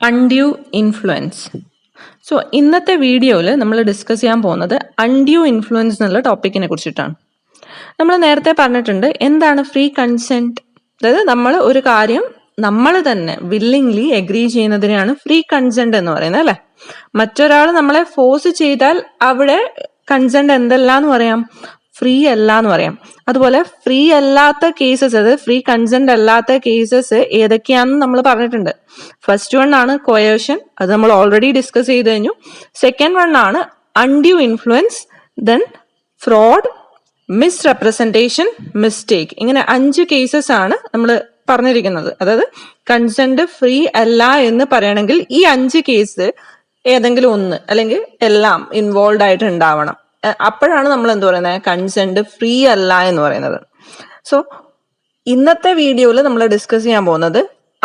Undue influence. So ഇന്നത്തെ വീഡിയോയിൽ നമ്മൾ ഡിസ്കസ് ചെയ്യാൻ പോകുന്നത് അൺഡ്യൂ ഇൻഫ്ലുവൻസ് എന്നുള്ള ടോപ്പിക്കിനെ കുറിച്ചിട്ടാണ്. നമ്മൾ നേരത്തെ പറഞ്ഞിട്ടുണ്ട് എന്താണ് ഫ്രീ കൺസെൻറ്റ്, അതായത് നമ്മൾ ഒരു കാര്യം നമ്മൾ തന്നെ വില്ലിംഗ്ലി എഗ്രി ചെയ്യുന്നതിനെയാണ് ഫ്രീ കൺസെൻറ്റ് എന്ന് പറയുന്നത്, അല്ലേ? മറ്റൊരാൾ നമ്മളെ ഫോഴ്സ് ചെയ്താൽ അവിടെ കൺസെൻറ്റ് എന്തെല്ലാന്ന് പറയാം? ഫ്രീ അല്ല എന്ന് പറയാം. അതുപോലെ ഫ്രീ അല്ലാത്ത കേസസ്, അതായത് ഫ്രീ കൺസെന്റ് അല്ലാത്ത കേസസ് ഏതൊക്കെയാണെന്ന് നമ്മൾ പറഞ്ഞിട്ടുണ്ട്. ഫസ്റ്റ് വൺ ആണ് കൊയേഷൻ, അത് നമ്മൾ ഓൾറെഡി ഡിസ്കസ് ചെയ്ത് കഴിഞ്ഞു. സെക്കൻഡ് വൺ ആണ് undue influence, then fraud, misrepresentation, mistake. ഇങ്ങനെ 5 കേസസ് ആണ് നമ്മൾ പറഞ്ഞിരിക്കുന്നത്. അതായത് കൺസെന്റ് ഫ്രീ അല്ല എന്ന് പറയണമെങ്കിൽ ഈ 5 കേസ് ഏതെങ്കിലും ഒന്ന് അല്ലെങ്കിൽ എല്ലാം ഇൻവോൾവ് ആയിട്ട് ഉണ്ടാവണം. അപ്പോഴാണ് നമ്മൾ എന്ത് പറയുന്നത്, കൺസെന്റ് ഫ്രീ അല്ല എന്ന് പറയുന്നത്. സോ ഇന്നത്തെ വീഡിയോയിൽ നമ്മൾ ഡിസ്കസ് ചെയ്യാൻ പോകുന്നത്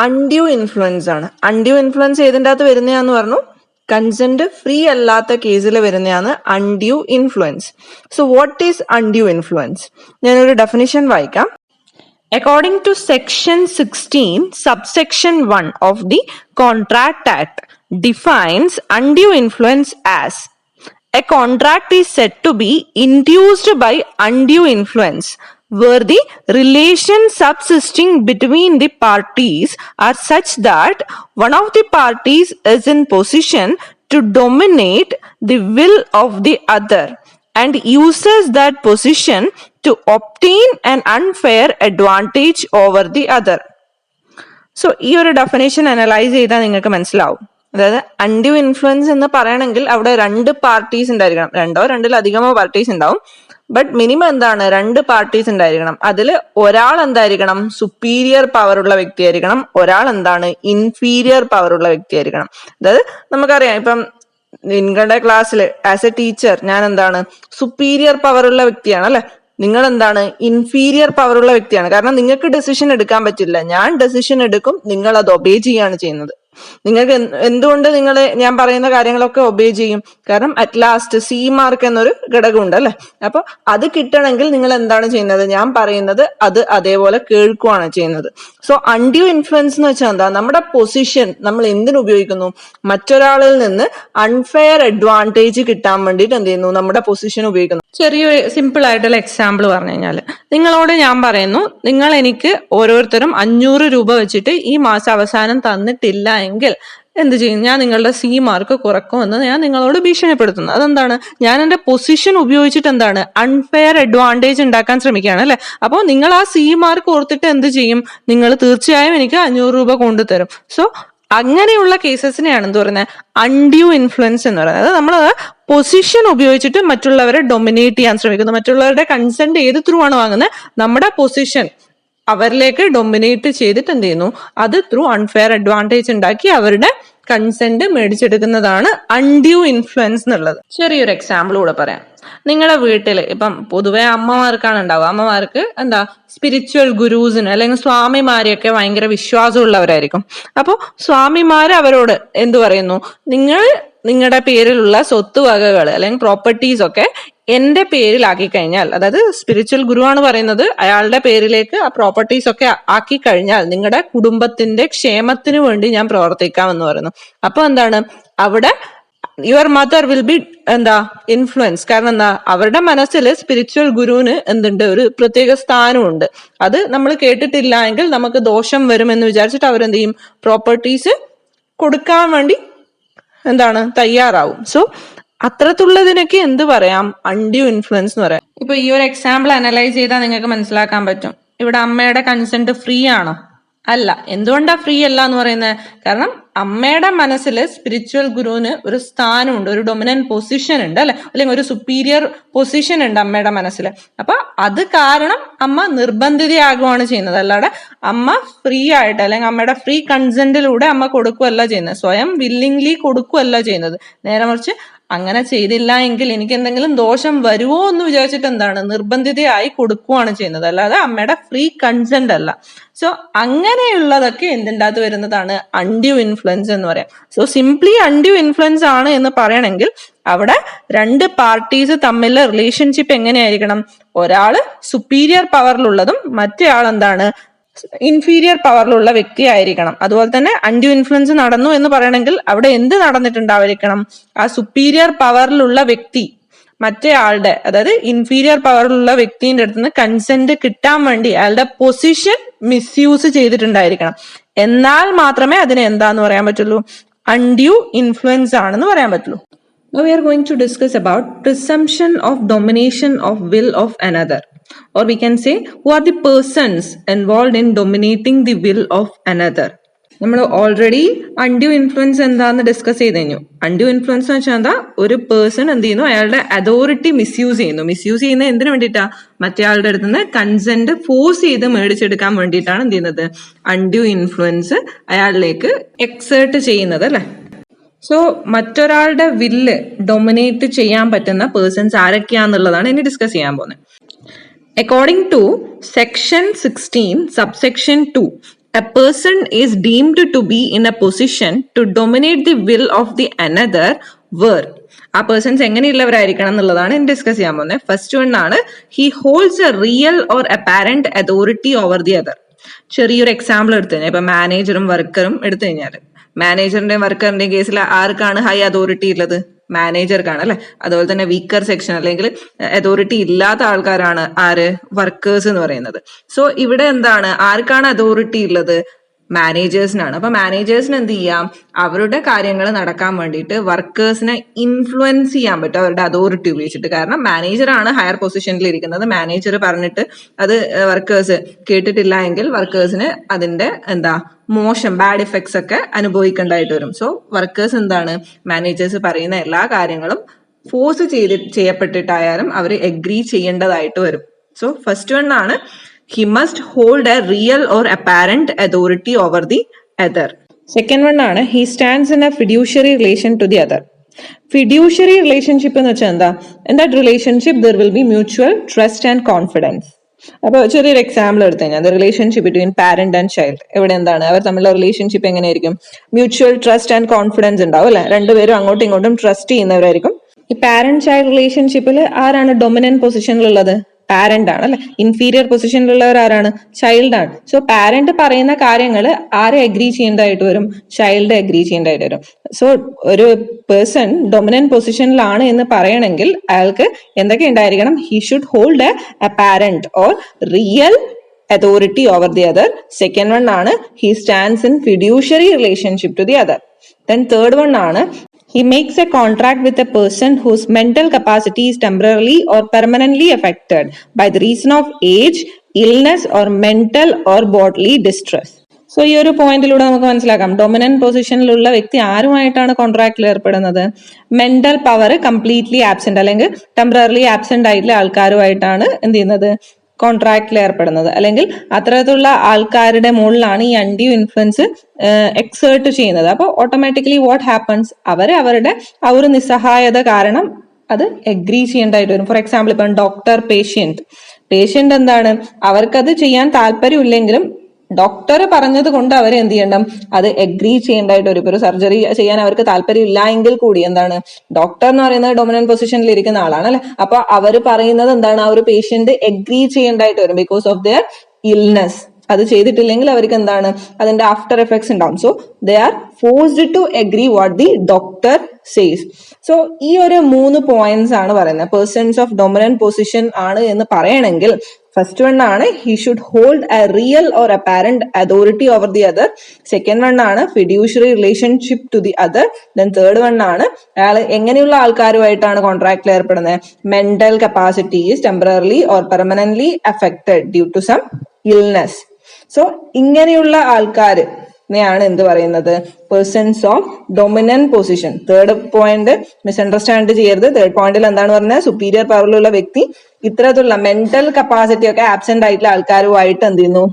അൺഡ്യൂ ഇൻഫ്ലുവൻസ് ആണ്. അൺഡ്യൂ ഇൻഫ്ലുവൻസ് ഏതിൻ്റെ അകത്ത് വരുന്നതാന്ന് പറഞ്ഞു? കൺസെന്റ് ഫ്രീ അല്ലാത്ത കേസിൽ വരുന്നതാണ് undue influence. So what is undue influence? ഞാനൊരു ഡെഫിനിഷൻ വായിക്കാം. According to section 16 subsection 1 of the Contract Act defines undue influence as a contract is said to be induced by undue influence where the relations subsisting between the parties are such that one of the parties is in position to dominate the will of the other and uses that position to obtain an unfair advantage over the other. So ഈ ഒരു definition analyse ചെയ്താൽ നിങ്ങൾക്ക് മനസ്സിലാവും. അതായത് undue influence എന്ന് പറയണമെങ്കിൽ അവിടെ 2 parties ഉണ്ടായിരിക്കണം. 2 2-ലധികമോ പാർട്ടീസ് ഉണ്ടാവും. ബട്ട് മിനിമം എന്താണ്, 2 പാർട്ടീസ് ഉണ്ടായിരിക്കണം. അതിൽ ഒരാൾ എന്തായിരിക്കണം, സുപ്പീരിയർ പവർ ഉള്ള വ്യക്തിയായിരിക്കണം. ഒരാൾ എന്താണ്, ഇൻഫീരിയർ പവർ ഉള്ള വ്യക്തിയായിരിക്കണം. അതായത് നമുക്കറിയാം, ഇപ്പം നിങ്ങളുടെ ക്ലാസ്സിൽ ആസ് എ ടീച്ചർ ഞാൻ എന്താണ്, സുപ്പീരിയർ പവർ ഉള്ള വ്യക്തിയാണ്, അല്ലെ? നിങ്ങൾ എന്താണ്, ഇൻഫീരിയർ പവർ ഉള്ള വ്യക്തിയാണ്. കാരണം നിങ്ങൾക്ക് ഡെസിഷൻ എടുക്കാൻ പറ്റില്ല. ഞാൻ ഡെസിഷൻ എടുക്കും, നിങ്ങൾ അത് ഒബേ ചെയ്യാണ് ചെയ്യുന്നത്. നിങ്ങൾക്ക് എന്തുകൊണ്ട് ഞാൻ പറയുന്ന കാര്യങ്ങളൊക്കെ ഒബേ ചെയ്യും? കാരണം അറ്റ് ലാസ്റ്റ് സി മാർക്ക് എന്നൊരു ഘടകമുണ്ട്, അല്ലെ? അപ്പൊ അത് കിട്ടണമെങ്കിൽ നിങ്ങൾ എന്താണ് ചെയ്യുന്നത്, ഞാൻ പറയുന്നത് അത് അതേപോലെ കേൾക്കുകയാണ് ചെയ്യുന്നത്. സോ അൺഡ്യൂ ഇൻഫ്ലുവൻസ് എന്ന് വെച്ചാൽ എന്താ, നമ്മുടെ പൊസിഷൻ നമ്മൾ എന്തിനു ഉപയോഗിക്കുന്നു, മറ്റൊരാളിൽ നിന്ന് അൺഫെയർ അഡ്വാൻറ്റേജ് കിട്ടാൻ വേണ്ടിയിട്ട് എന്ത് ചെയ്യുന്നു, നമ്മുടെ പൊസിഷൻ ഉപയോഗിക്കുന്നു. ചെറിയൊരു സിമ്പിൾ ആയിട്ടുള്ള എക്സാമ്പിൾ പറഞ്ഞു കഴിഞ്ഞാൽ, നിങ്ങളോട് ഞാൻ പറയുന്നു, നിങ്ങൾ എനിക്ക് ഓരോരുത്തരും 500 രൂപ വെച്ചിട്ട് ഈ മാസം അവസാനം തന്നിട്ടില്ല എങ്കിൽ എന്ത് ചെയ്യും, ഞാൻ നിങ്ങളുടെ സി മാർക്ക് കുറക്കുമെന്ന് ഞാൻ നിങ്ങളോട് ഭീഷണിപ്പെടുത്തുന്നു. അതെന്താണ്, ഞാൻ എൻ്റെ പൊസിഷൻ ഉപയോഗിച്ചിട്ട് എന്താണ്, അൺഫെയർ അഡ്വാൻറ്റേജ് ഉണ്ടാക്കാൻ ശ്രമിക്കുകയാണ്, അല്ലെ? അപ്പോൾ നിങ്ങൾ ആ സി മാർക്ക് ഓർത്തിട്ട് എന്ത് ചെയ്യും, നിങ്ങൾ തീർച്ചയായും എനിക്ക് 500 രൂപ കൊണ്ടുതരും. സോ അങ്ങനെയുള്ള കേസസിനെയാണ് എന്ത് പറയുന്നത്, അൺഡ്യൂ ഇൻഫ്ലുവൻസ് എന്ന് പറയുന്നത്. അതായത് നമ്മൾ പൊസിഷൻ ഉപയോഗിച്ചിട്ട് മറ്റുള്ളവരെ ഡൊമിനേറ്റ് ചെയ്യാൻ ശ്രമിക്കുന്നു. മറ്റുള്ളവരുടെ കൺസെന്റ് ഏത് ത്രൂ ആണ് വാങ്ങുന്നത്, നമ്മുടെ പൊസിഷൻ അവരിലേക്ക് ഡൊമിനേറ്റ് ചെയ്തിട്ട് എന്ത് ചെയ്യുന്നു, അത് ത്രൂ അൺഫെയർ അഡ്വാൻറ്റേജ് ഉണ്ടാക്കി അവരുടെ കൺസെന്റ് മേടിച്ചെടുക്കുന്നതാണ് അൺഡ്യൂ ഇൻഫ്ലുവൻസ് എന്നുള്ളത്. ചെറിയൊരു എക്സാമ്പിൾ കൂടെ പറയാം. നിങ്ങളുടെ വീട്ടിൽ ഇപ്പം പൊതുവെ അമ്മമാർക്കാണ് ഉണ്ടാവുക. അമ്മമാർക്ക് എന്താ, സ്പിരിച്വൽ ഗുരൂസിന് അല്ലെങ്കിൽ സ്വാമിമാരെയൊക്കെ ഭയങ്കര വിശ്വാസമുള്ളവരായിരിക്കും. അപ്പോൾ സ്വാമിമാർ അവരോട് എന്തു പറയുന്നു, നിങ്ങളുടെ പേരിലുള്ള സ്വത്തുവകകൾ അല്ലെങ്കിൽ പ്രോപ്പർട്ടീസ് ഒക്കെ എന്റെ പേരിലാക്കി കഴിഞ്ഞാൽ, അതായത് സ്പിരിച്വൽ ഗുരു ആണ് പറയുന്നത്, അയാളുടെ പേരിലേക്ക് ആ പ്രോപ്പർട്ടീസ് ഒക്കെ ആക്കി കഴിഞ്ഞാൽ നിങ്ങളുടെ കുടുംബത്തിന്റെ ക്ഷേമത്തിന് വേണ്ടി ഞാൻ പ്രവർത്തിക്കാമെന്ന് പറയുന്നു. അപ്പൊ എന്താണ്, അവിടെ യുവർ മദർ വിൽ ബി എന്താ, ഇൻഫ്ലുവൻസ്. കാരണം എന്താ, അവരുടെ മനസ്സിൽ സ്പിരിച്വൽ ഗുരുവിന് എന്തുണ്ട്, ഒരു പ്രത്യേക സ്ഥാനമുണ്ട്. അത് നമ്മൾ കേട്ടിട്ടില്ല എങ്കിൽ നമുക്ക് ദോഷം വരുമെന്ന് വിചാരിച്ചിട്ട് അവരെന്ത് ചെയ്യും, പ്രോപ്പർട്ടീസ് കൊടുക്കാൻ വേണ്ടി എന്താണ്, തയ്യാറാവും. സോ അത്രത്തുള്ളതിനൊക്കെ എന്ത് പറയാം, അൺഡ്യൂ ഇൻഫ്ലുവൻസ് എന്ന് പറയാം. ഇപ്പൊ ഈ ഒരു എക്സാമ്പിൾ അനലൈസ് ചെയ്താൽ നിങ്ങൾക്ക് മനസ്സിലാക്കാൻ പറ്റും, ഇവിടെ അമ്മയുടെ കൺസെന്റ് ഫ്രീ ആണോ? അല്ല. എന്തുകൊണ്ടാ ഫ്രീ അല്ല എന്ന് പറയുന്നത്? കാരണം അമ്മയുടെ മനസ്സിൽ സ്പിരിച്വൽ ഗുരുവിന് ഒരു സ്ഥാനമുണ്ട്, ഒരു ഡൊമിനന്റ് പൊസിഷൻ ഉണ്ട്, അല്ലെ? അല്ലെങ്കിൽ ഒരു സുപ്പീരിയർ പൊസിഷൻ ഉണ്ട് അമ്മയുടെ മനസ്സിൽ. അപ്പൊ അത് കാരണം അമ്മ നിർബന്ധിതയാകുകയാണ് ചെയ്യുന്നത്. അല്ലാതെ അമ്മ ഫ്രീ ആയിട്ട് അല്ലെങ്കിൽ അമ്മയുടെ ഫ്രീ കൺസെന്റിലൂടെ അമ്മ കൊടുക്കുകയല്ല ചെയ്യുന്നത്, സ്വയം വില്ലിംഗ്ലി കൊടുക്കുകയല്ല ചെയ്യുന്നത്. നേരെ മറിച്ച് അങ്ങനെ ചെയ്തില്ല എങ്കിൽ എനിക്ക് എന്തെങ്കിലും ദോഷം വരുമോ എന്ന് വിചാരിച്ചിട്ട് എന്താണ്, നിർബന്ധിതയായി കൊടുക്കുകയാണ് ചെയ്യുന്നത്, അല്ലാതെ അമ്മയുടെ ഫ്രീ കൺസെന്റ് അല്ല. സോ അങ്ങനെയുള്ളതൊക്കെ എന്തിൻ്റെ അകത്ത് വരുന്നതാണ്, അൺഡ്യൂ ഇൻഫ്ലുവൻസ് എന്ന് പറയാം. സോ സിംപ്ലി അൺഡ്യൂ ഇൻഫ്ലുവൻസ് ആണ് എന്ന് പറയണമെങ്കിൽ അവിടെ 2 പാർട്ടീസ് തമ്മിലുള്ള റിലേഷൻഷിപ്പ് എങ്ങനെയായിരിക്കണം, ഒരാള് സുപ്പീരിയർ പവറിലുള്ളതും മറ്റേ ആൾ എന്താണ്, ഇൻഫീരിയർ പവറിലുള്ള വ്യക്തി ആയിരിക്കണം. അതുപോലെ തന്നെ അൺഡ്യൂ ഇൻഫ്ലുവൻസ് നടന്നു എന്ന് പറയണമെങ്കിൽ അവിടെ എന്ത് നടന്നിട്ടുണ്ടായിരിക്കണം? ആ സുപ്പീരിയർ പവറിലുള്ള വ്യക്തി മറ്റേ ആളുടെ, അതായത് ഇൻഫീരിയർ പവറിലുള്ള വ്യക്തിന്റെ അടുത്ത് നിന്ന് കൺസെന്റ് കിട്ടാൻ വേണ്ടി അയാളുടെ പൊസിഷൻ മിസ്യൂസ് ചെയ്തിട്ടുണ്ടായിരിക്കണം. എന്നാൽ മാത്രമേ അതിനെ എന്താന്ന് പറയാൻ പറ്റുള്ളൂ? അൺഡ്യൂ ഇൻഫ്ലുവൻസ് ആണെന്ന് പറയാൻ പറ്റുള്ളൂ. Now we are going to discuss about presumption of domination of will of another, or we can say who are the persons involved in dominating the will of another. നമ്മൾ already undue influence എന്താന്ന് discuss ചെയ്ത് കഴിഞ്ഞു. Undue influence എന്ന് വെച്ചാൽ എന്താ? ഒരു person എന്ത് ചെയ്യുന്നു? അയാളുടെ അതോറിറ്റി മിസ്യൂസ് ചെയ്യുന്നു. മിസ്യൂസ് ചെയ്യുന്നത് എന്തിനു വേണ്ടിയിട്ടാ? മറ്റേ ആളുടെ അടുത്ത് നിന്ന് കൺസെന്റ് ഫോഴ്സ് ചെയ്ത് മേടിച്ചെടുക്കാൻ വേണ്ടിയിട്ടാണ് എന്ത് ചെയ്യുന്നത്? അൺഡ്യൂ ഇൻഫ്ലുവൻസ് അയാളിലേക്ക് എക്സേർട്ട് ചെയ്യുന്നത്, അല്ലെ? സോ മറ്റൊരാളുടെ വില്ല് ഡൊമിനേറ്റ് ചെയ്യാൻ പറ്റുന്ന പേഴ്സൺസ് ആരൊക്കെയാന്നുള്ളതാണ് ഇനി ഡിസ്കസ് ചെയ്യാൻ പോകുന്നത്. According to section 16 subsection 2, a person is deemed to be in a position to dominate the will of the another where ആ പേഴ്സൺസ് എങ്ങനെയുള്ളവരായിരിക്കണം എന്നുള്ളതാണ് ഇനി ഡിസ്കസ് ചെയ്യാൻ പോകുന്നത്. ഫസ്റ്റ് വൺ ആണ്, he holds a real or apparent authority over the other. ചെറിയൊരു example എടുത്തു കഴിഞ്ഞാൽ ഇപ്പൊ മാനേജറും വർക്കറും എടുത്തു കഴിഞ്ഞാൽ, മാനേജറിന്റെയും വർക്കറിന്റെയും കേസിൽ ആർക്കാണ് ഹൈ അതോറിറ്റി ഉള്ളത്? മാനേജർക്കാണ്, അല്ലെ? അതുപോലെ തന്നെ വീക്കർ സെക്ഷൻ അല്ലെങ്കിൽ അതോറിറ്റി ഇല്ലാത്ത ആൾക്കാരാണ് ആര്? വർക്കേഴ്സ് എന്ന് പറയുന്നത്. സോ ഇവിടെ എന്താണ്? ആർക്കാണ് അതോറിറ്റി ഉള്ളത്? മാനേജേഴ്സിനാണ്. അപ്പൊ മാനേജേഴ്സിന് എന്ത് ചെയ്യാം? അവരുടെ കാര്യങ്ങൾ നടക്കാൻ വേണ്ടിയിട്ട് വർക്കേഴ്സിനെ ഇൻഫ്ലുവൻസ് ചെയ്യാൻ പറ്റും അവരുടെ അതോറിറ്റി ഉപയോഗിച്ചിട്ട്. കാരണം മാനേജറാണ് ഹയർ പൊസിഷനിൽ ഇരിക്കുന്നത്. മാനേജർ പറഞ്ഞിട്ട് അത് വർക്കേഴ്സ് കേട്ടിട്ടില്ല എങ്കിൽ വർക്കേഴ്സിന് അതിന്റെ മോശം ബാഡ് ഇഫക്ട്സ് ഒക്കെ അനുഭവിക്കേണ്ടതായിട്ട് വരും. സോ വർക്കേഴ്സ് എന്താണ്? മാനേജേഴ്സ് പറയുന്ന എല്ലാ കാര്യങ്ങളും ഫോഴ്സ് ചെയ്യപ്പെട്ടിട്ടായാലും അവർ എഗ്രി ചെയ്യേണ്ടതായിട്ട് വരും. സോ ഫസ്റ്റ് വൺ ആണ്, he must hold a real or apparent authority over the other. Second one ആണ്, he stands in a fiduciary relation to the other. Fiduciary relationship എന്ന് വെച്ചാൽ എന്താ? In that relationship there will be mutual trust and confidence. അപ്പോൾ ചെറിയൊരു example എടുത്തു കഴിഞ്ഞാൽ the relationship between parent and child, ഇവിടെ എന്താണ്? അവർ തമ്മിലുള്ള റിലേഷൻഷിപ്പ് എങ്ങനെയായിരിക്കും? മ്യൂച്വൽ ട്രസ്റ്റ് ആൻഡ് കോൺഫിഡൻസ് ഉണ്ടാവും, അല്ലെ? രണ്ടുപേരും അങ്ങോട്ടും ഇങ്ങോട്ടും ട്രസ്റ്റ് ചെയ്യുന്നവരായിരിക്കും. ഈ പാരന്റ് ചൈൽഡ് റിലേഷൻഷിപ്പിൽ ആരാണ് ഡൊമിനന്റ് പൊസിഷനിലുള്ളത്? പാരന്റ് ആണ്, അല്ലെ? ഇൻഫീരിയർ പൊസിഷനിലുള്ളവർ ആരാണ്? ചൈൽഡ് ആണ്. സോ പാരന്റ് പറയുന്ന കാര്യങ്ങൾ ആരെ അഗ്രി ചെയ്യേണ്ടതായിട്ട് വരും? ചൈൽഡ് അഗ്രി ചെയ്യേണ്ടതായിട്ട് വരും. സോ ഒരു പേഴ്സൺ ഡൊമിനന്റ് പൊസിഷനിലാണ് എന്ന് പറയണമെങ്കിൽ അയാൾക്ക് എന്തൊക്കെ ഉണ്ടായിരിക്കണം? He should hold A apparent or real authority over the other. Second one ആണ്, he stands in fiduciary relationship to the other. Then third one ആണ്, he makes a contract with a person whose mental capacity is temporarily or permanently affected by the reason of age, illness or mental or bodily distress. So ഈ ഒരു പോയിന്റിലൂടെ നമുക്ക് മനസ്സിലാക്കാം, dominant പൊസിഷനിലുള്ള വ്യക്തി ആരുമായിട്ടാണ് കോൺട്രാക്റ്റിൽ ഏർപ്പെടുന്നത്? Mental power completely absent അല്ലെങ്കിൽ temporarily absent ആയിട്ടുള്ള ആൾക്കാരുമായിട്ടാണ് എന്ത് ചെയ്യുന്നത്? കോൺട്രാക്റ്റിൽ ഏർപ്പെടുന്നത്. അല്ലെങ്കിൽ അത്തരത്തിലുള്ള ആൾക്കാരുടെ മുകളിലാണ് ഈ അൺഡ്യൂ ഇൻഫ്ലുവൻസ് എക്സേർട്ട് ചെയ്യുന്നത്. അപ്പോൾ ഓട്ടോമാറ്റിക്കലി വാട്ട് ഹാപ്പൻസ്? അവരുടെ ആ ഒരു നിസ്സഹായത കാരണം അത് എഗ്രി ചെയ്യേണ്ടതായിട്ട് വരും. ഫോർ എക്സാമ്പിൾ ഇപ്പം ഡോക്ടർ പേഷ്യന്റ് എന്താണ്? അവർക്കത് ചെയ്യാൻ താല്പര്യമില്ലെങ്കിലും ഡോക്ടർ പറഞ്ഞത് കൊണ്ട് അവർ എന്ത് ചെയ്യണം? അത് എഗ്രി ചെയ്യേണ്ടതായിട്ട് വരും. ഇപ്പൊ ഒരു സർജറി ചെയ്യാൻ അവർക്ക് താല്പര്യം ഇല്ല എങ്കിൽ കൂടി എന്താണ്? ഡോക്ടർ എന്ന് പറയുന്നത് ഡൊമിനന്റ് പൊസിഷനിൽ ഇരിക്കുന്ന ആളാണ്, അല്ലെ? അപ്പൊ അവർ പറയുന്നത് എന്താണ്? ആ ഒരു പേഷ്യന്റ് എഗ്രി ചെയ്യേണ്ടതായിട്ട് വരും ബിക്കോസ് ഓഫ് ദെയർ ഇൽനെസ്. അത് ചെയ്തിട്ടില്ലെങ്കിൽ അവർക്ക് എന്താണ്? അതിന്റെ ആഫ്റ്റർ എഫക്ട്സ് ഉണ്ടാവും. So they are forced to agree what the doctor says. So ഈ ഒരു 3 പോയിന്റ്സ് ആണ് പറയുന്നത്. പേഴ്സൺസ് ഓഫ് ഡൊമിനന്റ് പൊസിഷൻ ആണ് എന്ന് പറയണമെങ്കിൽ ഫസ്റ്റ് വൺ ആണ്, he should hold a real or apparent authority over the other. Second one ആണ്, fiduciary relationship to the other. then third one ആണ്, അയാൾ എങ്ങനെയുള്ള ആൾക്കാരുമായിട്ടാണ് കോൺട്രാക്റ്റിൽ ഏർപ്പെടുന്നത്? Mental capacity is temporarily or permanently affected due to some illness. So ഇങ്ങനെയുള്ള ആൾക്കാരെയാണ് എന്ത് പറയുന്നത്? Persons of dominant position. Third point misunderstand ചെയ്യരുത്. തേർഡ് പോയിന്റിൽ എന്താണ് പറഞ്ഞത്? സുപ്പീരിയർ പവറിലുള്ള വ്യക്തി ഇത്തരത്തിലുള്ള മെന്റൽ കപ്പാസിറ്റി ഒക്കെ ആബ്സെന്റ് ആയിട്ടുള്ള ആൾക്കാരുമായിട്ട് എന്ത് ചെയ്യുന്നു?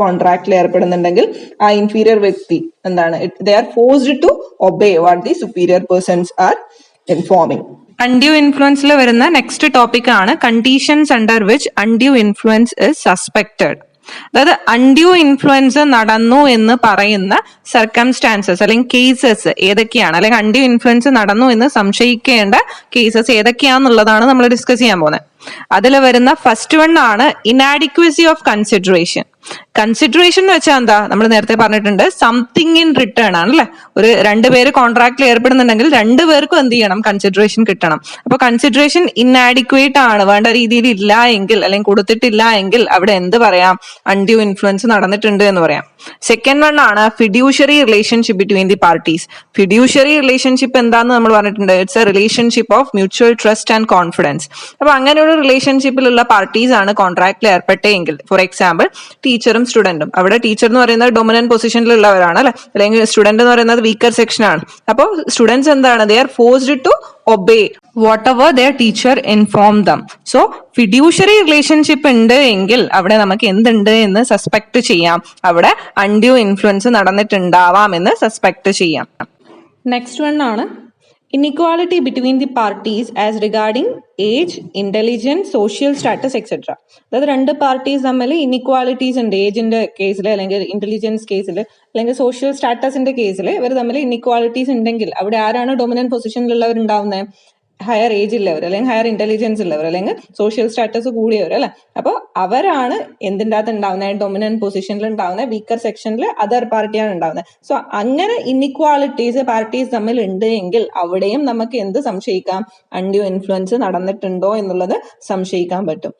കോൺട്രാക്റ്റിൽ ഏർപ്പെടുന്നുണ്ടെങ്കിൽ ആ ഇൻഫീരിയർ വ്യക്തി എന്താണ്? They are forced to obey what the superior persons are informing. Undue ഇൻഫ്ലുവൻസിൽ വരുന്ന നെക്സ്റ്റ് ടോപ്പിക് ആണ് conditions under which undue influence is suspected. അതായത് അൺഡ്യൂ ഇൻഫ്ലുവൻസ് നടന്നു എന്ന് പറയുന്ന സർക്കംസ്റ്റാൻസസ് അല്ലെങ്കിൽ കേസസ് ഏതൊക്കെയാണ്, അല്ലെങ്കിൽ അൺഡ്യൂ ഇൻഫ്ലുവൻസ് നടന്നു എന്ന് സംശയിക്കേണ്ട കേസസ് ഏതൊക്കെയാന്നുള്ളതാണ് നമ്മൾ ഡിസ്കസ് ചെയ്യാൻ പോകുന്നത്. അതിൽ വരുന്ന ഫസ്റ്റ് വൺ ആണ് ഇനാഡിക്വസി ഓഫ് കൺസിഡറേഷൻ. കൺസിഡറേഷൻ എന്ന് വെച്ചാൽ എന്താ, നമ്മൾ നേരത്തെ പറഞ്ഞിട്ടുണ്ട് സംതിങ് ഇൻ റിട്ടേൺ ആണ് അല്ലെ. ഒരു രണ്ടുപേര് കോൺട്രാക്റ്റിൽ ഏർപ്പെടുന്നുണ്ടെങ്കിൽ രണ്ടുപേർക്കും എന്ത് ചെയ്യണം, കൺസിഡറേഷൻ കിട്ടണം. അപ്പൊ കൺസിഡറേഷൻ ഇൻആഡിക്വേറ്റ് ആണ്, വേണ്ട രീതിയിൽ ഇല്ല എങ്കിൽ അല്ലെങ്കിൽ കൊടുത്തിട്ടില്ല എങ്കിൽ അവിടെ എന്ത് പറയാം, അൺഡ്യൂ ഇൻഫ്ലുവൻസ് നടന്നിട്ടുണ്ട് എന്ന് പറയാം. സെക്കൻഡ് വൺ ആണ് fiduciary relationship between the parties. Fiduciary relationship എന്താന്ന് നമ്മൾ പറഞ്ഞിട്ടുണ്ട്, it's A relationship of mutual trust and confidence. അപ്പൊ അങ്ങനെയുള്ള റിലേഷൻഷിപ്പിലുള്ള പാർട്ടീസ് ആണ് കോൺട്രാക്റ്റിൽ ഏർപ്പെട്ടെങ്കിൽ, ഫോർ എക്സാമ്പിൾ ടീച്ചറും സ്റ്റുഡന്റും, അവിടെ ടീച്ചർ എന്ന് പറയുന്നത് ഡൊമിനന്റ് പൊസിഷനിലുള്ളവരാണ് അല്ലെ, അല്ലെങ്കിൽ സ്റ്റുഡന്റ് എന്ന് പറയുന്നത് വീക്കർ സെക്ഷൻ ആണ്. അപ്പോൾ സ്റ്റുഡൻസ് എന്താണ്, they are forced to obey whatever their teacher informed them. So fiduciary relationship ഉണ്ട് എങ്കിൽ അവിടെ നമുക്ക് എന്തുണ്ട് എന്ന് സസ്പെക്ട് ചെയ്യാം, അവിടെ അൺഡ്യൂ ഇൻഫ്ലുവൻസ് നടന്നിട്ടുണ്ടാവാം എന്ന് സസ്പെക്ട് ചെയ്യാം. നെക്സ്റ്റ് വൺ ആണ് inequality between the parties as regarding age, intelligence, social status etcetera. അതായത് രണ്ട് പാർട്ടീസ് തമ്മിൽ ഇൻഇക്വാലിറ്റീസ് ഉണ്ട്, ഏജിന്റെ കേസിൽ അല്ലെങ്കിൽ ഇന്റലിജൻസ് കേസിൽ അല്ലെങ്കിൽ സോഷ്യൽ സ്റ്റാറ്റസിന്റെ കേസിൽ ഇവർ തമ്മിൽ ഇൻഇക്വാലിറ്റീസ് ഉണ്ടെങ്കിൽ അവിടെ ആരാണ് ഡൊമിനന്റ് പൊസിഷനിലുള്ളവരുണ്ടാവുന്നത്, ഹയർ ഏജ് ഉള്ളവർ അല്ലെങ്കിൽ ഹയർ ഇന്റലിജൻസ് ഉള്ളവർ അല്ലെങ്കിൽ സോഷ്യൽ സ്റ്റാറ്റസ് കൂടിയവർ അല്ലെ. അപ്പോൾ അവരാണ് എന്തിൻ്റെ അകത്ത് ഉണ്ടാവുന്നത്, ഡൊമിനന്റ് പൊസിഷനിൽ ഉണ്ടാവുന്നത്, വീക്കർ സെക്ഷനിൽ അതർ പാർട്ടിയാണ് ഉണ്ടാവുന്നത്. സോ അങ്ങനെ ഇൻഇക്വാലിറ്റീസ് പാർട്ടീസ് തമ്മിൽ ഉണ്ട് എങ്കിൽ അവിടെയും നമുക്ക് എന്ത് സംശയിക്കാം, അൺഡ്യൂ ഇൻഫ്ലുവൻസ് നടന്നിട്ടുണ്ടോ എന്നുള്ളത് സംശയിക്കാൻ പറ്റും.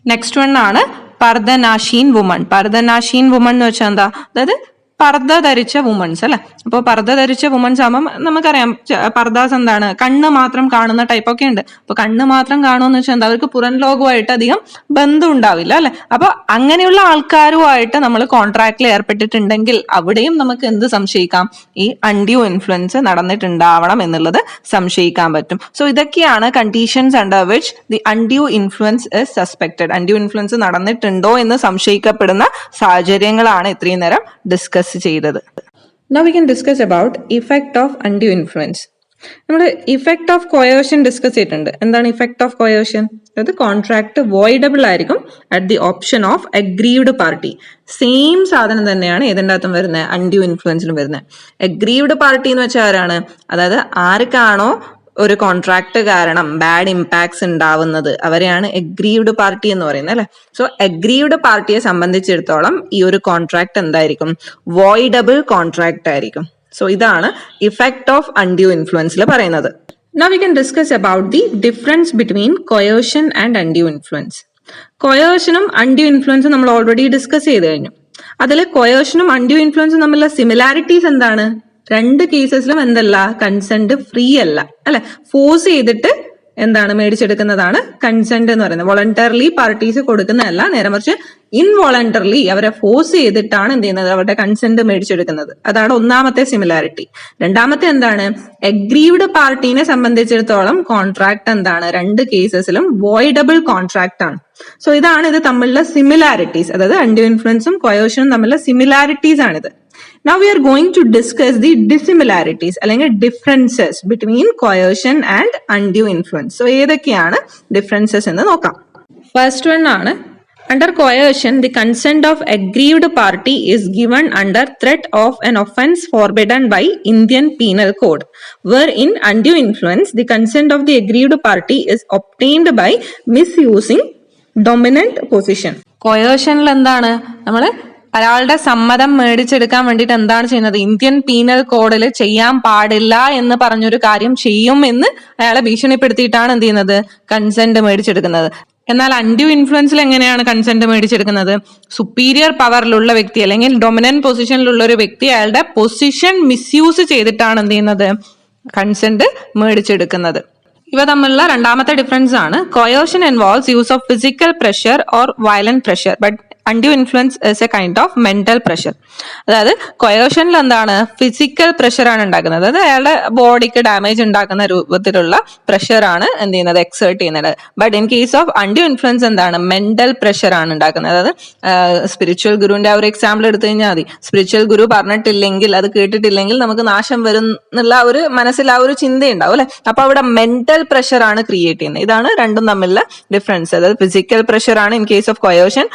നെക്സ്റ്റ് വൺ ആണ് പർദ്ദനാഷീൻ വുമൺ. പർദ്ദനാഷീൻ വുമൺ എന്ന് വെച്ചാൽ എന്താ, അതായത് പർദ്ദ ധരിച്ച വുമൺസ് അല്ലെ. അപ്പോൾ പർദ്ദ ധരിച്ച വുമൺസ് ആകുമ്പോൾ നമുക്കറിയാം പർദ്ദാസ് എന്താണ്, കണ്ണ് മാത്രം കാണുന്ന ടൈപ്പ് ഒക്കെ ഉണ്ട്. അപ്പൊ കണ്ണ് മാത്രം കാണുമെന്ന് വെച്ചാൽ എന്താ, അവർക്ക് പുറം ലോകമായിട്ട് അധികം ബന്ധം ഉണ്ടാവില്ല അല്ലെ. അപ്പൊ അങ്ങനെയുള്ള ആൾക്കാരുമായിട്ട് നമ്മൾ കോൺട്രാക്റ്റിൽ ഏർപ്പെട്ടിട്ടുണ്ടെങ്കിൽ അവിടെയും നമുക്ക് എന്ത് സംശയിക്കാം, ഈ അൺഡ്യൂ ഇൻഫ്ലുവൻസ് നടന്നിട്ടുണ്ടാവണം എന്നുള്ളത് സംശയിക്കാൻ പറ്റും. സോ ഇതൊക്കെയാണ് conditions under which the undue influence is suspected. Undue influence നടന്നിട്ടുണ്ടോ എന്ന് സംശയിക്കപ്പെടുന്ന സാഹചര്യങ്ങളാണ് ഇത്രയും നേരം ഡിസ്കസ് ചെയ്തത്. Now we can discuss about effect of undue influence. നമ്മൾ ഇഫക്ട് ഓഫ് കൊയേഷൻ ഡിസ്കസ് ചെയ്തിട്ടുണ്ട്. എന്താണ് ഇഫക്ട് ഓഫ് കൊയേഷൻ? അതായത് കോൺട്രാക്ട് വോയിഡബിൾ ആയിരിക്കും at the option of aggrieved party. Same സാധനം തന്നെയാണ് ഏതിൻ്റെ അകത്തും വരുന്നത്, അൺഡ്യൂ ഇൻഫ്ലുവൻസിലും വരുന്നത്. അഗ്രീവ്ഡ് പാർട്ടി എന്ന് വെച്ചാൽ ആരാണ്, അതായത് ആർക്കാണോ ഒരു കോൺട്രാക്ട് കാരണം ബാഡ് ഇമ്പാക്ട്സ് ഉണ്ടാവുന്നത് അവരെയാണ് അഗ്രീവ്ഡ് പാർട്ടി എന്ന് പറയുന്നത് അല്ലെ. സോ അഗ്രീവ്ഡ് പാർട്ടിയെ സംബന്ധിച്ചിടത്തോളം ഈ ഒരു കോൺട്രാക്ട് എന്തായിരിക്കും, വോയിഡബിൾ കോൺട്രാക്ട് ആയിരിക്കും. സോ ഇതാണ് ഇഫക്ട് ഓഫ് അൺഡ്യൂ ഇൻഫ്ലുവൻസിൽ പറയുന്നത്. Now we can discuss about the difference between coercion and undue influence. കൊയേഷനും അൺഡ്യൂ ഇൻഫ്ലുവൻസും നമ്മൾ ഓൾറെഡി ഡിസ്കസ് ചെയ്ത് കഴിഞ്ഞു. അതിൽ കൊയേഷനും അൺഡ്യൂ ഇൻഫ്ലുവൻസും തമ്മിലുള്ള സിമിലാരിറ്റീസ് എന്താണ്, രണ്ട് കേസസിലും എന്തല്ല, കൺസെന്റ് ഫ്രീ അല്ല അല്ലെ. ഫോഴ്സ് ചെയ്തിട്ട് എന്താണ് മേടിച്ചെടുക്കുന്നതാണ് കൺസെന്റ് എന്ന് പറയുന്നത്. വോളണ്ടറിലി പാർട്ടീസ് കൊടുക്കുന്നതല്ല, നേരെ മറിച്ച് ഇൻവോളണ്ടറിലി അവരെ ഫോഴ്സ് ചെയ്തിട്ടാണ് എന്ത് ചെയ്യുന്നത്, അവരുടെ കൺസെന്റ് മേടിച്ചെടുക്കുന്നത്. അതാണ് ഒന്നാമത്തെ സിമിലാരിറ്റി. രണ്ടാമത്തെ എന്താണ്, അഗ്രീവ്ഡ് പാർട്ടീനെ സംബന്ധിച്ചിടത്തോളം കോൺട്രാക്ട് എന്താണ്, രണ്ട് കേസസിലും വോയിഡബിൾ കോൺട്രാക്ട് ആണ്. സോ ഇതാണ് ഇത് തമ്മിലുള്ള സിമിലാരിറ്റീസ്, അതായത് അൺഡ്യൂ ഇൻഫ്ലുവൻസും കൊയേഷനും തമ്മിലുള്ള സിമിലാരിറ്റീസ് ആണിത്. Now we are going to discuss the dissimilarities അല്ലെങ്കിൽ differences between coercion and undue influence. So ഏതൊക്കെയാണ് differences എന്ന് നോക്കാം. First one ആണ്, under coercion the consent of aggrieved party is given under threat of an offence forbidden by Indian Penal Code, where in undue influence the consent of the aggrieved party is obtained by misusing dominant position. coercionൽ എന്താണ്, നമ്മള് ഒരാളുടെ സമ്മതം മേടിച്ചെടുക്കാൻ വേണ്ടിയിട്ട് എന്താണ് ചെയ്യുന്നത്, Indian penal കോഡിൽ ചെയ്യാൻ പാടില്ല എന്ന് പറഞ്ഞൊരു കാര്യം ചെയ്യും എന്ന് അയാളെ ഭീഷണിപ്പെടുത്തിയിട്ടാണ് എന്ത് ചെയ്യുന്നത്, കൺസെന്റ് മേടിച്ചെടുക്കുന്നത്. എന്നാൽ അൺഡ്യൂ ഇൻഫ്ലുവൻസിൽ എങ്ങനെയാണ് കൺസെന്റ് മേടിച്ചെടുക്കുന്നത്, സുപ്പീരിയർ പവറിലുള്ള വ്യക്തി അല്ലെങ്കിൽ ഡൊമിനന്റ് പൊസിഷനിലുള്ള ഒരു വ്യക്തി അയാളുടെ പൊസിഷൻ മിസ്യൂസ് ചെയ്തിട്ടാണ് എന്ത് ചെയ്യുന്നത്, കൺസെന്റ് മേടിച്ചെടുക്കുന്നത്. ഇവ തമ്മിലുള്ള രണ്ടാമത്തെ ഡിഫറൻസ് ആണ്, കൊയേഷൻ involves use of physical pressure or violent pressure, but undue influence is A kind of mental pressure. അതായത് കൊയേഷനിൽ എന്താണ്, ഫിസിക്കൽ പ്രഷർ ആണ് ഉണ്ടാക്കുന്നത്, അതായത് അയാളുടെ ബോഡിക്ക് ഡാമേജ് ഉണ്ടാക്കുന്ന രൂപത്തിലുള്ള പ്രഷർ ആണ് എന്ത് ചെയ്യുന്നത്, എക്സേർട്ട് ചെയ്യുന്നത്. But in case of undue influence എന്താണ്, മെന്റൽ പ്രഷർ ആണ് ഉണ്ടാക്കുന്നത്. അതായത് സ്പിരിച്വൽ ഗുരുവിന്റെ ആ ഒരു എക്സാമ്പിൾ എടുത്തു കഴിഞ്ഞാൽ മതി. സ്പിരിച്വൽ ഗുരു പറഞ്ഞിട്ടില്ലെങ്കിൽ, അത് കേട്ടിട്ടില്ലെങ്കിൽ നമുക്ക് നാശം വരും എന്നുള്ള ഒരു മനസ്സിൽ ആ ഒരു ചിന്തയുണ്ടാവും അല്ലെ. അപ്പൊ അവിടെ മെന്റൽ പ്രഷർ ആണ് ക്രിയേറ്റ് ചെയ്യുന്നത്. ഇതാണ് രണ്ടും തമ്മിലുള്ള ഡിഫറൻസ്. അതായത് ഫിസിക്കൽ പ്രഷർ ആണ് in case of coercion,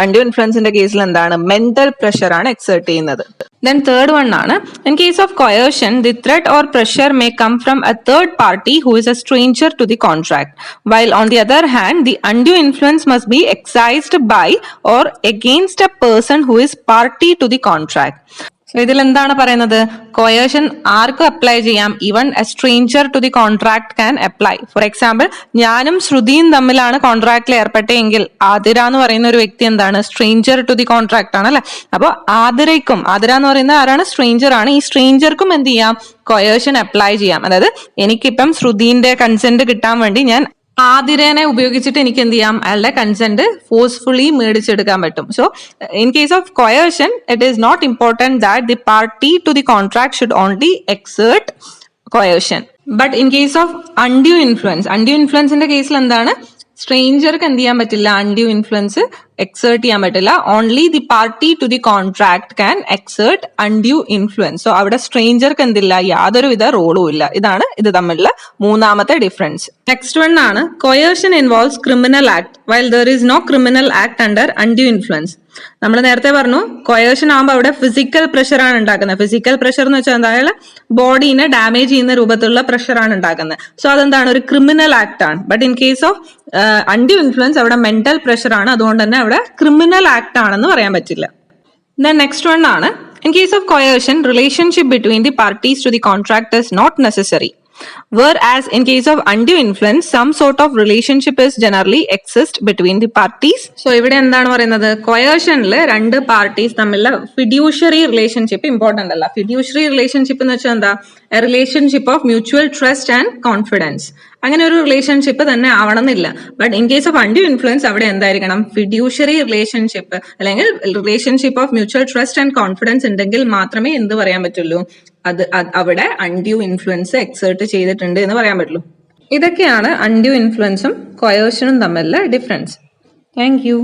undue ഇൻഫ്ലുവൻസിന്റെ കേസിൽ എന്താണ് മെന്റൽ പ്രഷർ ആണ് എക്സേർട്ട് ചെയ്യുന്നത്. Then third one ആണ് in case of coercion the threat or pressure may come from a third party who is a stranger to the contract, while on the other hand the undue influence must be exercised by or against a person who is party to the contract. So ഇതിൽ എന്താണ് പറയുന്നത്? Coercion ആർക്കും apply ചെയ്യാം, even a stranger to the contract can apply. For example, ഞാനും ശ്രുതിയും തമ്മിലാണ് കോൺട്രാക്റ്റിൽ ഏർപ്പെട്ടെങ്കിൽ ആതിര എന്ന് പറയുന്ന ഒരു വ്യക്തി എന്താണ്? സ്ട്രേഞ്ചർ ടു ദി കോൺട്രാക്ട് ആണ് അല്ലെ. അപ്പോൾ ആതിരയ്ക്കും, ആതിര എന്ന് പറയുന്നത് ആരാണ്? സ്ട്രേഞ്ചർ ആണ്. ഈ സ്ട്രേഞ്ചർക്കും എന്ത് ചെയ്യാം? കൊയേഷൻ അപ്ലൈ ചെയ്യാം. അതായത് എനിക്കിപ്പം ശ്രുതിന്റെ കൺസെന്റ് കിട്ടാൻ വേണ്ടി ഞാൻ ആതിരേനെ ഉപയോഗിച്ചിട്ട് എനിക്ക് എന്ത് ചെയ്യാം? അയാളുടെ കൺസെന്റ് ഫോഴ്സ്ഫുള്ളി മേടിച്ചെടുക്കാൻ പറ്റും. So in case of coercion it is not important that the party to the contract should only exert coercion. But in case of undue ഇൻഫ്ലുവൻസിന്റെ കേസിൽ എന്താണ്? സ്ട്രേഞ്ചർക്ക് എന്ത് ചെയ്യാൻ പറ്റില്ല? അൺഡ്യൂ ഇൻഫ്ലുവൻസ് എക്സേർട്ട് ചെയ്യാൻ പറ്റില്ല. Only the party to the contract can exert undue influence. So അവിടെ സ്ട്രേഞ്ചർക്ക് എന്തില്ല? യാതൊരുവിധ റോളും ഇല്ല. ഇതാണ് ഇത് തമ്മിലുള്ള മൂന്നാമത്തെ ഡിഫറൻസ്. നെക്സ്റ്റ് വൺ ആണ് coercion involves criminal act while there is no criminal act under undue influence. നമ്മൾ നേരത്തെ പറഞ്ഞു കൊയേർഷൻ ആകുമ്പോൾ അവിടെ ഫിസിക്കൽ പ്രഷർ ആണ് ഉണ്ടാക്കുന്നത്. ഫിസിക്കൽ പ്രഷർ എന്ന് വെച്ചാൽ എന്തായാലും ബോഡീനെ ഡാമേജ് ചെയ്യുന്ന രൂപത്തിലുള്ള പ്രഷർ ആണ് ഉണ്ടാക്കുന്നത്. സോ അതെന്താണ്? ഒരു ക്രിമിനൽ ആക്ട് ആണ്. But in case of undue influence അവിടെ മെന്റൽ പ്രഷർ ആണ്. അതുകൊണ്ട് തന്നെ അവിടെ ക്രിമിനൽ ആക്ട് ആണെന്ന് പറയാൻ പറ്റില്ല. ദെൻ നെക്സ്റ്റ് വൺ ആണ് in case of coercion relationship between the parties to the contract is not necessary. Whereas in case of undue influence, some sort of relationship is generally exist between the parties. So ഇവിടെ എന്താണ് പറയുന്നത്? കൊയേർഷനിൽ രണ്ട് parties തമ്മിലുള്ള fiduciary relationship important അല്ല. Fiduciary relationship എന്ന് വെച്ചാൽ എന്താ? A relationship of mutual trust and confidence. അങ്ങനെ ഒരു റിലേഷൻഷിപ്പ് തന്നെ ആവണമെന്നില്ല. But in case of undue influence അവിടെ എന്തായിരിക്കണം? ഫിഡ്യൂഷ്യറി റിലേഷൻഷിപ്പ് അല്ലെങ്കിൽ relationship of mutual trust and confidence ഉണ്ടെങ്കിൽ മാത്രമേ എന്ത് പറയാൻ പറ്റുള്ളൂ? അത് അവിടെ അൺഡ്യൂ ഇൻഫ്ലുവൻസ് എക്സേർട്ട് ചെയ്തിട്ടുണ്ട് എന്ന് പറയാൻ പറ്റുള്ളൂ. ഇതൊക്കെയാണ് അൺഡ്യൂ ഇൻഫ്ലുവൻസും കൊയേർഷനും തമ്മിലുള്ള ഡിഫറൻസ്. Thank you.